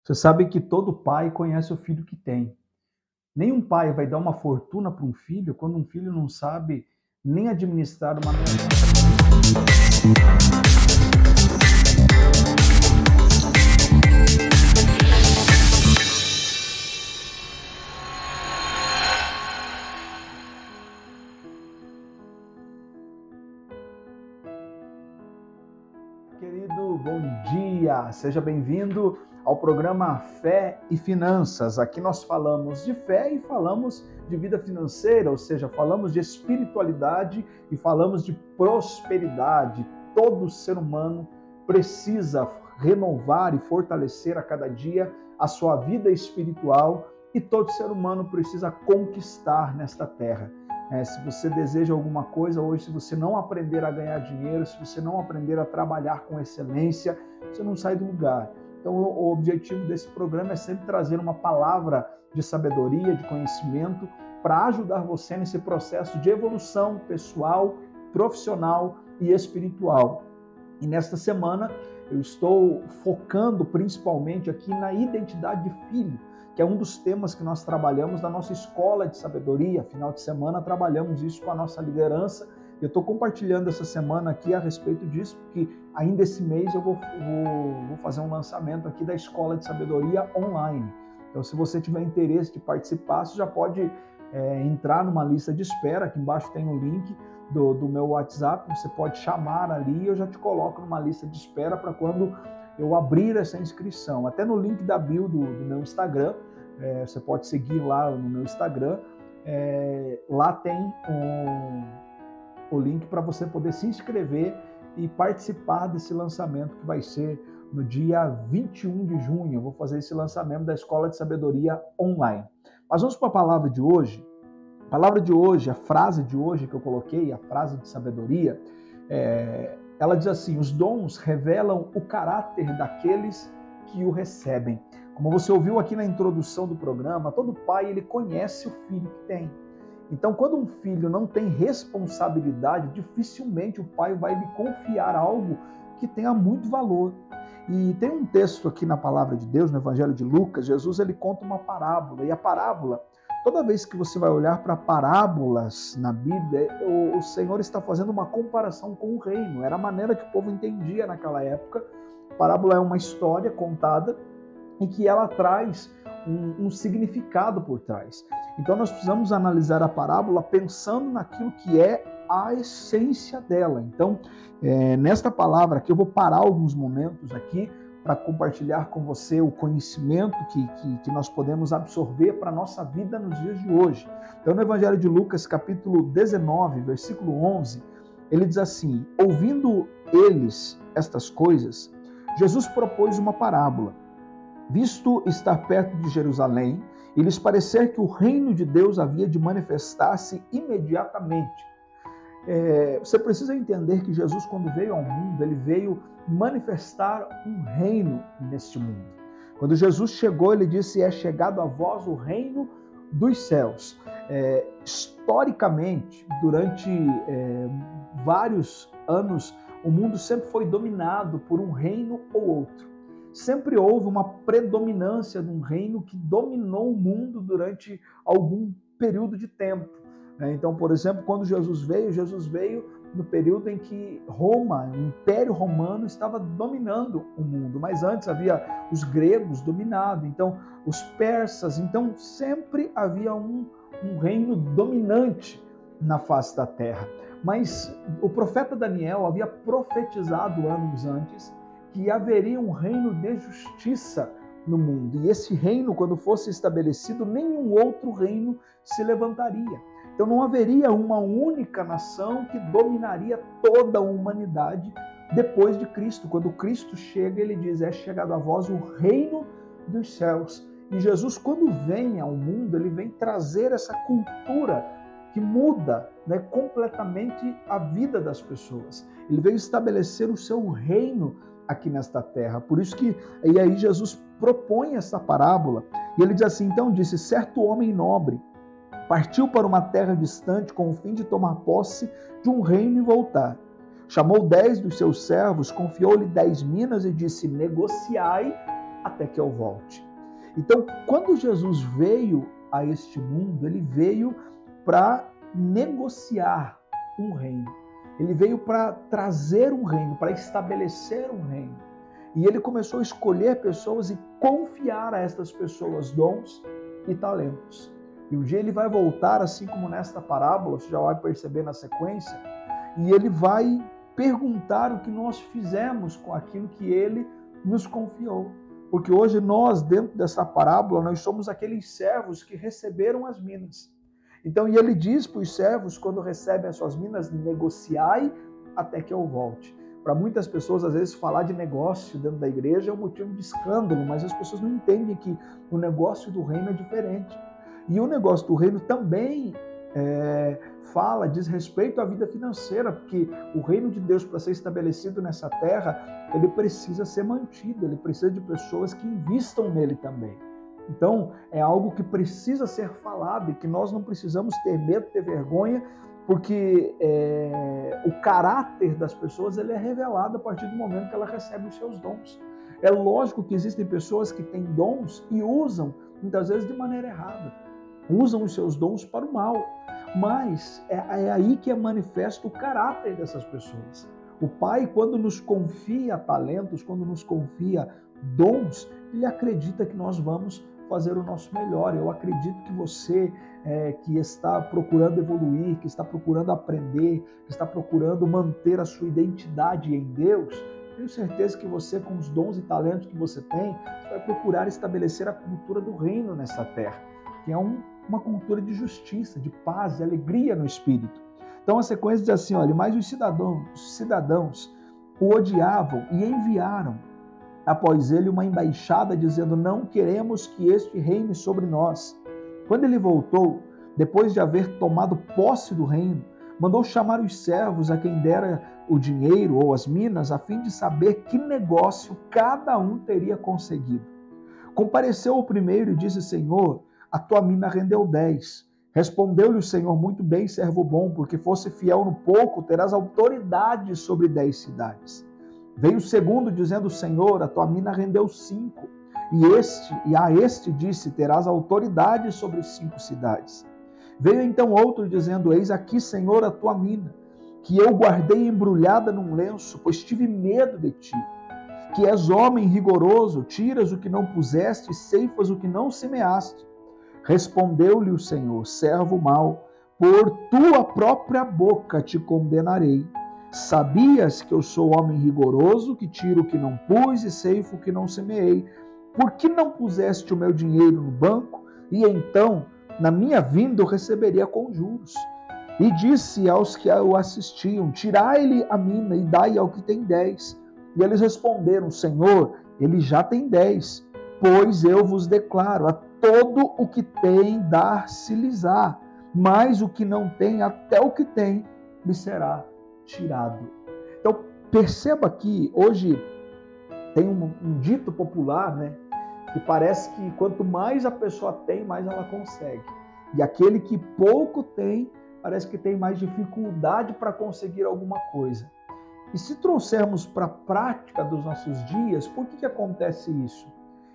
Você sabe que todo pai conhece o filho que tem. Nenhum pai vai dar uma fortuna para um filho quando um filho não sabe nem administrar uma mesada. Querido, bom dia! Seja bem-vindo ao programa Fé e Finanças. Aqui nós falamos de fé e falamos de vida financeira, ou seja, falamos de espiritualidade e falamos de prosperidade. Todo ser humano precisa renovar e fortalecer a cada dia a sua vida espiritual e todo ser humano precisa conquistar nesta terra. Se você deseja alguma coisa hoje, se você não aprender a ganhar dinheiro, se você não aprender a trabalhar com excelência, você não sai do lugar. Então, o objetivo desse programa é sempre trazer uma palavra de sabedoria, de conhecimento, para ajudar você nesse processo de evolução pessoal, profissional e espiritual. E nesta semana, eu estou focando principalmente aqui na identidade de filho, que é um dos temas que nós trabalhamos na nossa escola de sabedoria. Final de semana trabalhamos isso com a nossa liderança. Eu estou compartilhando essa semana aqui a respeito disso, porque ainda esse mês eu vou fazer um lançamento aqui da escola de sabedoria online. Então, se você tiver interesse de participar, você já pode entrar numa lista de espera. Aqui embaixo tem o link do meu WhatsApp, você pode chamar ali e eu já te coloco numa lista de espera para quando eu abrir essa inscrição. Até no link da bio do meu Instagram, você pode seguir lá no meu Instagram, lá tem o link para você poder se inscrever e participar desse lançamento que vai ser no dia 21 de junho. Eu vou fazer esse lançamento da Escola de Sabedoria online. Mas vamos para a palavra de hoje. A palavra de hoje, a frase de hoje que eu coloquei, a frase de sabedoria, ela diz assim: os dons revelam o caráter daqueles que o recebem. Como você ouviu aqui na introdução do programa, todo pai ele conhece o filho que tem. Então, quando um filho não tem responsabilidade, dificilmente o pai vai lhe confiar algo que tenha muito valor. E tem um texto aqui na palavra de Deus, no Evangelho de Lucas, Jesus ele conta uma parábola, e a parábola, toda vez que você vai olhar para parábolas na Bíblia, o Senhor está fazendo uma comparação com o reino. Era a maneira que o povo entendia naquela época. A parábola é uma história contada em que ela traz um significado por trás. Então nós precisamos analisar a parábola pensando naquilo que é a essência dela. Então, nesta palavra aqui, eu vou parar alguns momentos aqui para compartilhar com você o conhecimento que nós podemos absorver para a nossa vida nos dias de hoje. Então, no Evangelho de Lucas, capítulo 19, versículo 11, ele diz assim: ouvindo eles estas coisas, Jesus propôs uma parábola. Visto estar perto de Jerusalém, e lhes parecer que o reino de Deus havia de manifestar-se imediatamente. Você precisa entender que Jesus, quando veio ao mundo, ele veio manifestar um reino neste mundo. Quando Jesus chegou, ele disse: é chegado a vós o reino dos céus. Historicamente, durante vários anos, o mundo sempre foi dominado por um reino ou outro. Sempre houve uma predominância de um reino que dominou o mundo durante algum período de tempo. Então, por exemplo, quando Jesus veio no período em que Roma, o Império Romano, estava dominando o mundo. Mas antes havia os gregos dominando, então os persas. Então sempre havia um reino dominante na face da terra. Mas o profeta Daniel havia profetizado anos antes que haveria um reino de justiça no mundo. E esse reino, quando fosse estabelecido, nenhum outro reino se levantaria. Então não haveria uma única nação que dominaria toda a humanidade depois de Cristo. Quando Cristo chega, ele diz: é chegado a vós o reino dos céus. E Jesus, quando vem ao mundo, ele vem trazer essa cultura que muda, completamente a vida das pessoas. Ele veio estabelecer o seu reino aqui nesta terra. Por isso que aí Jesus propõe essa parábola. E ele diz assim: então disse, certo homem nobre partiu para uma terra distante com o fim de tomar posse de um reino e voltar. Chamou 10 dos seus servos, confiou-lhe 10 minas e disse: negociai até que eu volte. Então, quando Jesus veio a este mundo, ele veio para negociar um reino. Ele veio para trazer um reino, para estabelecer um reino. E ele começou a escolher pessoas e confiar a estas pessoas dons e talentos. E um dia ele vai voltar, assim como nesta parábola, você já vai perceber na sequência, e ele vai perguntar o que nós fizemos com aquilo que ele nos confiou. Porque hoje nós, dentro dessa parábola, nós somos aqueles servos que receberam as minas. Então, e ele diz para os servos, quando recebem as suas minas, negociai até que eu volte. Para muitas pessoas, às vezes, falar de negócio dentro da igreja é um motivo de escândalo, mas as pessoas não entendem que o negócio do reino é diferente. E o negócio do reino também diz respeito à vida financeira, porque o reino de Deus, para ser estabelecido nessa terra, ele precisa ser mantido, ele precisa de pessoas que investam nele também. Então, é algo que precisa ser falado e que nós não precisamos ter medo, ter vergonha, porque o caráter das pessoas ele é revelado a partir do momento que ela recebe os seus dons. É lógico que existem pessoas que têm dons e usam, muitas vezes, de maneira errada. Usam os seus dons para o mal. Mas é aí que é manifesto o caráter dessas pessoas. O Pai, quando nos confia talentos, quando nos confia dons, ele acredita que nós vamos fazer o nosso melhor. Eu acredito que você que está procurando evoluir, que está procurando aprender, que está procurando manter a sua identidade em Deus, tenho certeza que você, com os dons e talentos que você tem, vai procurar estabelecer a cultura do reino nessa terra, que é uma cultura de justiça, de paz, de alegria no espírito. Então a sequência diz assim, olha, mas os cidadãos o odiavam e enviaram após ele uma embaixada dizendo, não queremos que este reine sobre nós. Quando ele voltou, depois de haver tomado posse do reino, mandou chamar os servos a quem dera o dinheiro ou as minas, a fim de saber que negócio cada um teria conseguido. Compareceu o primeiro e disse, Senhor, a tua mina rendeu 10. Respondeu-lhe o Senhor, muito bem, servo bom, porque fosse fiel no pouco, terás autoridade sobre 10 cidades. Veio o segundo dizendo, Senhor, a tua mina rendeu 5. E a este disse, terás autoridade sobre 5 cidades. Veio então outro dizendo, eis aqui, Senhor, a tua mina, que eu guardei embrulhada num lenço, pois tive medo de ti. Que és homem rigoroso, tiras o que não puseste, ceifas o que não semeaste. Respondeu-lhe o Senhor, servo mau, por tua própria boca te condenarei. Sabias que eu sou homem rigoroso, que tiro o que não pus e ceifo o que não semeei. Por que não puseste o meu dinheiro no banco? E então, na minha vinda, eu receberia com juros. E disse aos que o assistiam, tirai-lhe a mina e dai ao que tem 10. E eles responderam, Senhor, ele já tem 10. Pois eu vos declaro, a todo o que tem dar-se-lhes-á, mas o que não tem, até o que tem, lhe será tirado. Então, perceba que hoje tem um dito popular, né? Que parece que quanto mais a pessoa tem, mais ela consegue. E aquele que pouco tem, parece que tem mais dificuldade para conseguir alguma coisa. E se trouxermos para a prática dos nossos dias, por que acontece isso?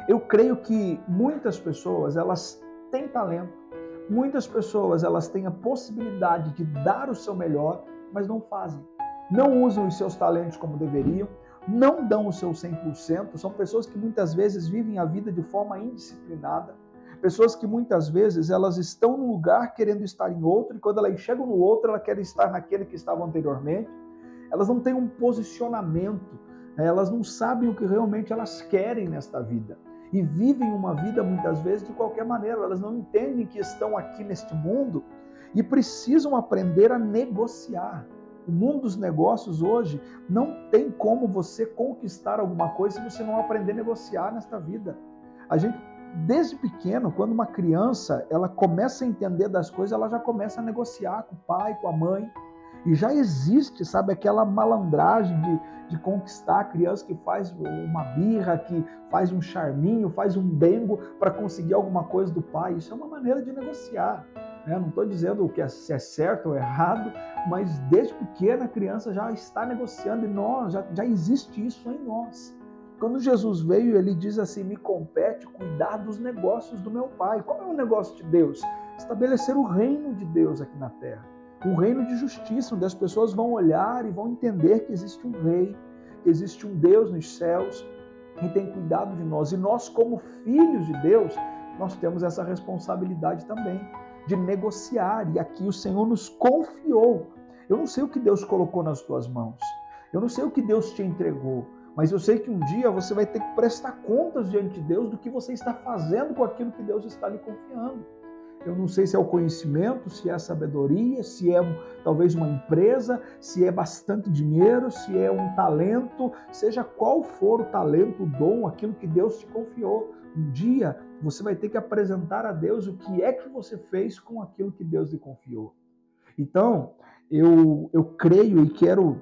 Eu creio que muitas pessoas, elas têm talento, muitas pessoas, elas têm a possibilidade de dar o seu melhor, mas não fazem. Não usam os seus talentos como deveriam, não dão o seu 100%, são pessoas que muitas vezes vivem a vida de forma indisciplinada, pessoas que muitas vezes elas estão num lugar querendo estar em outro, e quando elas chegam no outro, elas querem estar naquele que estavam anteriormente, elas não têm um posicionamento, elas não sabem o que realmente elas querem nesta vida. E vivem uma vida, muitas vezes, de qualquer maneira. Elas não entendem que estão aqui neste mundo e precisam aprender a negociar. O mundo dos negócios hoje não tem como você conquistar alguma coisa se você não aprender a negociar nesta vida. A gente, desde pequeno, quando uma criança ela começa a entender das coisas, ela já começa a negociar com o pai, com a mãe. E já existe, sabe, aquela malandragem de conquistar a criança que faz uma birra, que faz um charminho, faz um dengo para conseguir alguma coisa do pai. Isso é uma maneira de negociar. Né? Não estou dizendo se é certo ou errado, mas desde pequena a criança já está negociando e já existe isso em nós. Quando Jesus veio, ele diz assim: me compete cuidar dos negócios do meu Pai. Qual é o negócio de Deus? Estabelecer o reino de Deus aqui na terra. Um reino de justiça, onde as pessoas vão olhar e vão entender que existe um rei, que existe um Deus nos céus que tem cuidado de nós. E nós, como filhos de Deus, nós temos essa responsabilidade também de negociar. E aqui o Senhor nos confiou. Eu não sei o que Deus colocou nas tuas mãos. Eu não sei o que Deus te entregou. Mas eu sei que um dia você vai ter que prestar contas diante de Deus do que você está fazendo com aquilo que Deus está lhe confiando. Eu não sei se é o conhecimento, se é a sabedoria, se é talvez uma empresa, se é bastante dinheiro, se é um talento, seja qual for o talento, o dom, aquilo que Deus te confiou. Um dia você vai ter que apresentar a Deus o que é que você fez com aquilo que Deus lhe confiou. Então, eu creio e quero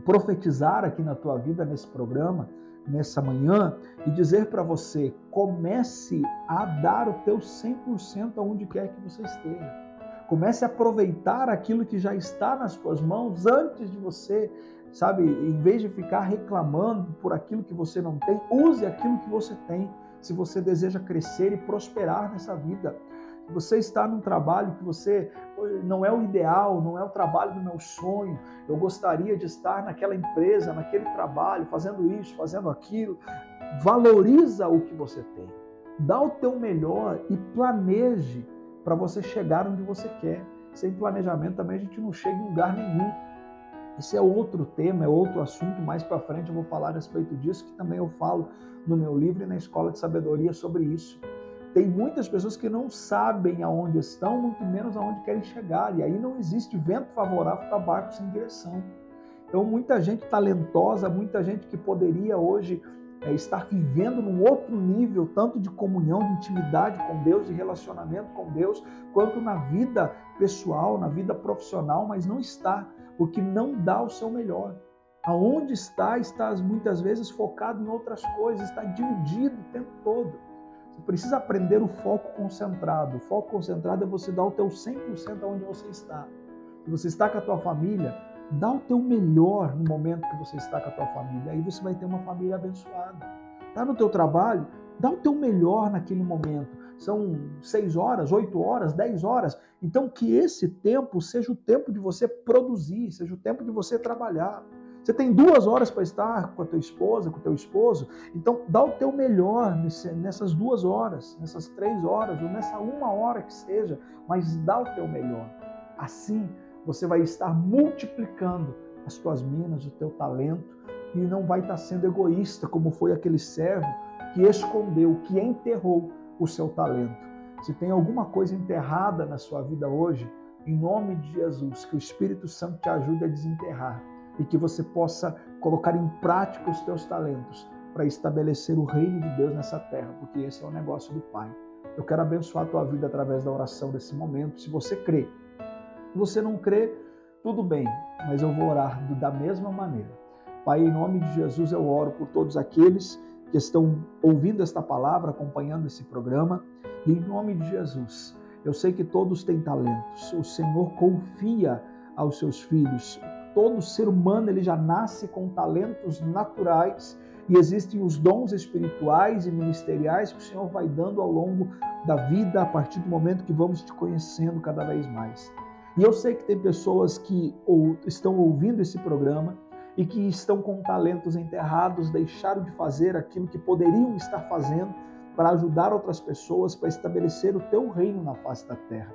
profetizar aqui na tua vida, nesse programa, nessa manhã, e dizer para você: comece a dar o teu 100% aonde quer que você esteja. Comece a aproveitar aquilo que já está nas tuas mãos antes de você, sabe, em vez de ficar reclamando por aquilo que você não tem, use aquilo que você tem, se você deseja crescer e prosperar nessa vida. Se você está num trabalho que você não é o ideal, não é o trabalho do meu sonho, eu gostaria de estar naquela empresa, naquele trabalho, fazendo isso, fazendo aquilo, valoriza o que você tem. Dá o teu melhor e planeje para você chegar onde você quer. Sem planejamento também a gente não chega em lugar nenhum. Esse é outro tema, é outro assunto. Mais para frente eu vou falar a respeito disso, que também eu falo no meu livro e na Escola de Sabedoria sobre isso. Tem muitas pessoas que não sabem aonde estão, muito menos aonde querem chegar. E aí não existe vento favorável para barco sem direção. Então muita gente talentosa, muita gente que poderia hoje estar vivendo num outro nível, tanto de comunhão, de intimidade com Deus, de relacionamento com Deus, quanto na vida pessoal, na vida profissional, mas não está, porque não dá o seu melhor. Aonde está muitas vezes focado em outras coisas, está dividido o tempo todo. Você precisa aprender o foco concentrado. O foco concentrado é você dar o teu 100% aonde você está. Se você está com a tua família, dá o teu melhor no momento que você está com a tua família. Aí você vai ter uma família abençoada. Está no teu trabalho, dá o teu melhor naquele momento. São 6 horas, 8 horas, 10 horas. Então que esse tempo seja o tempo de você produzir, seja o tempo de você trabalhar. Você tem 2 horas para estar com a tua esposa, com o teu esposo, então dá o teu melhor nessas 2 horas, nessas 3 horas, ou nessa 1 hora que seja, mas dá o teu melhor. Assim, você vai estar multiplicando as tuas minas, o teu talento, e não vai estar sendo egoísta, como foi aquele servo que escondeu, que enterrou o seu talento. Se tem alguma coisa enterrada na sua vida hoje, em nome de Jesus, que o Espírito Santo te ajude a desenterrar e que você possa colocar em prática os teus talentos para estabelecer o reino de Deus nessa terra, porque esse é o negócio do Pai. Eu quero abençoar a tua vida através da oração desse momento, se você crê. Se você não crê, tudo bem, mas eu vou orar da mesma maneira. Pai, em nome de Jesus eu oro por todos aqueles que estão ouvindo esta palavra, acompanhando esse programa, e em nome de Jesus, eu sei que todos têm talentos, o Senhor confia aos seus filhos. Todo ser humano ele já nasce com talentos naturais e existem os dons espirituais e ministeriais que o Senhor vai dando ao longo da vida, a partir do momento que vamos te conhecendo cada vez mais. E eu sei que tem pessoas que estão ouvindo esse programa e que estão com talentos enterrados, deixaram de fazer aquilo que poderiam estar fazendo para ajudar outras pessoas, para estabelecer o teu reino na face da terra.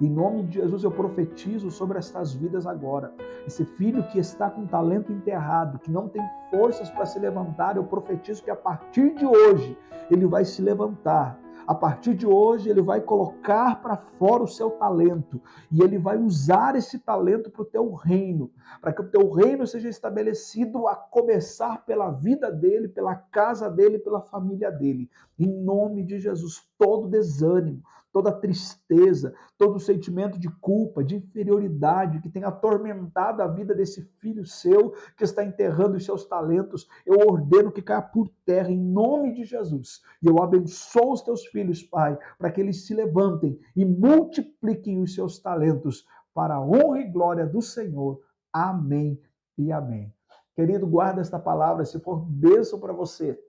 Em nome de Jesus eu profetizo sobre estas vidas agora. Esse filho que está com talento enterrado, que não tem forças para se levantar, eu profetizo que a partir de hoje ele vai se levantar. A partir de hoje ele vai colocar para fora o seu talento e ele vai usar esse talento para o teu reino, para que o teu reino seja estabelecido a começar pela vida dele, pela casa dele, pela família dele. Em nome de Jesus, todo desânimo, toda tristeza, todo sentimento de culpa, de inferioridade que tem atormentado a vida desse filho seu que está enterrando os seus talentos, eu ordeno que caia por terra em nome de Jesus. E eu abençoo os teus filhos, Pai, para que eles se levantem e multipliquem os seus talentos para a honra e glória do Senhor. Amém e amém. Querido, guarda esta palavra, se for bênção para você,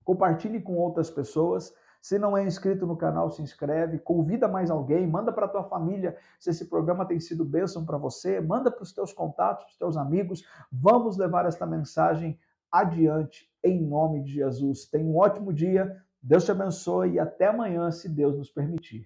compartilhe com outras pessoas. Se não é inscrito no canal, se inscreve, convida mais alguém, manda para a tua família se esse programa tem sido bênção para você, manda para os teus contatos, para os teus amigos. Vamos levar esta mensagem adiante em nome de Jesus. Tenha um ótimo dia, Deus te abençoe e até amanhã, se Deus nos permitir.